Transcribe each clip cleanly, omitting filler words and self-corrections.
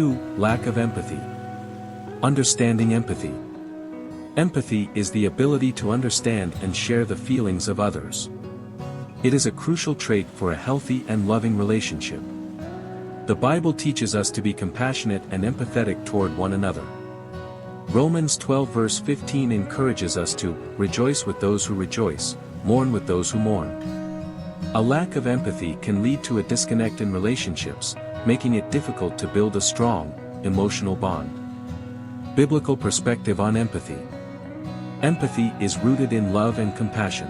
2. Lack of empathy. Understanding empathy. Empathy is the ability to understand and share the feelings of others. It is a crucial trait for a healthy and loving relationship. The Bible teaches us to be compassionate and empathetic toward one another. Romans 12 verse 15 encourages us to rejoice with those who rejoice, mourn with those who mourn. A lack of empathy can lead to a disconnect in relationships, making it difficult to build a strong, emotional bond. Biblical perspective on empathy. Empathy is rooted in love and compassion.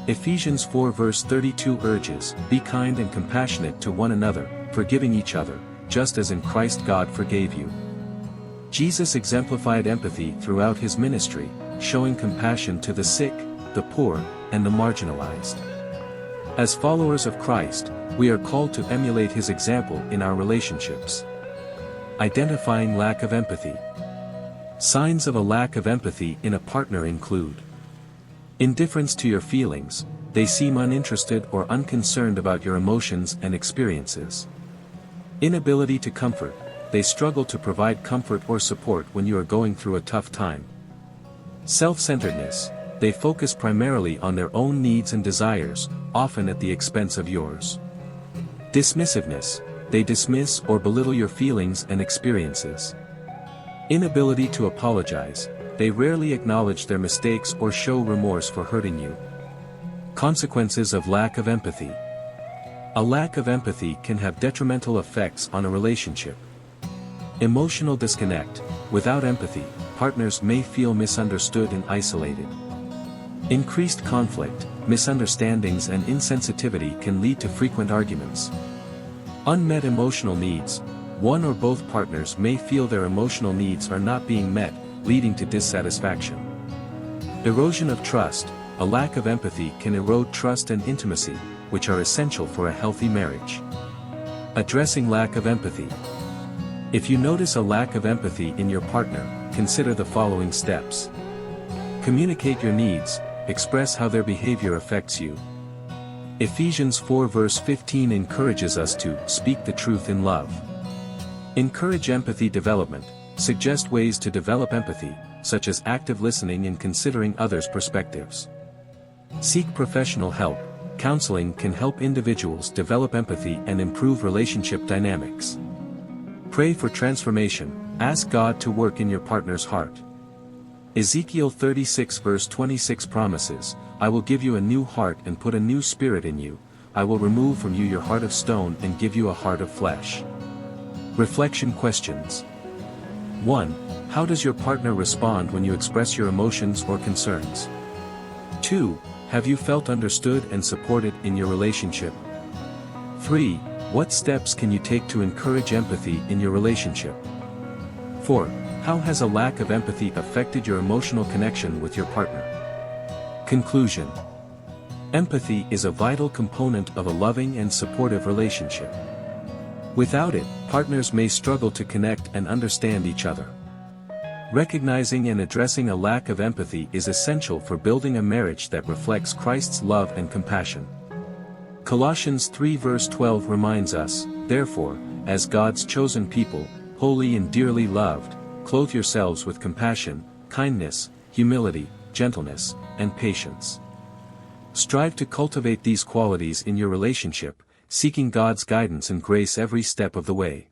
Ephesians 4 verse 32 urges, "Be kind and compassionate to one another, forgiving each other, just as in Christ God forgave you." Jesus exemplified empathy throughout his ministry, showing compassion to the sick, the poor, and the marginalized. As followers of Christ, we are called to emulate his example in our relationships. Identifying lack of empathy. Signs of a lack of empathy in a partner include indifference to your feelings. They seem uninterested or unconcerned about your emotions and experiences. Inability to comfort. They struggle to provide comfort or support when you are going through a tough time. Self-centeredness. They focus primarily on their own needs and desires, often at the expense of yours. Dismissiveness. They dismiss or belittle your feelings and experiences. Inability to apologize. They rarely acknowledge their mistakes or show remorse for hurting you. Consequences of lack of empathy. A lack of empathy can have detrimental effects on a relationship. Emotional disconnect. Without empathy, partners may feel misunderstood and isolated. Increased conflict, misunderstandings and insensitivity can lead to frequent arguments. Unmet emotional needs. One or both partners may feel their emotional needs are not being met, leading to dissatisfaction. Erosion of trust. A lack of empathy can erode trust and intimacy, which are essential for a healthy marriage. Addressing lack of empathy. If you notice a lack of empathy in your partner, consider the following steps. Communicate your needs, express how their behavior affects you. Ephesians 4 verse 15 encourages us to speak the truth in love. Encourage empathy development. Suggest ways to develop empathy, such as active listening and considering others' perspectives. Seek professional help. Counseling can help individuals develop empathy and improve relationship dynamics. Pray for transformation. Ask God to work in your partner's heart. Ezekiel 36 verse 26 promises, "I will give you a new heart and put a new spirit in you. I will remove from you your heart of stone and give you a heart of flesh." Reflection questions. 1. How does your partner respond when you express your emotions or concerns? 2. Have you felt understood and supported in your relationship? 3. What steps can you take to encourage empathy in your relationship? 4. How has a lack of empathy affected your emotional connection with your partner? Conclusion. Empathy is a vital component of a loving and supportive relationship. Without it, partners may struggle to connect and understand each other. Recognizing and addressing a lack of empathy is essential for building a marriage that reflects Christ's love and compassion. Colossians 3 verse 12 reminds us, "Therefore, as God's chosen people, holy and dearly loved, clothe yourselves with compassion, kindness, humility, gentleness, and patience." Strive to cultivate these qualities in your relationship, seeking God's guidance and grace every step of the way.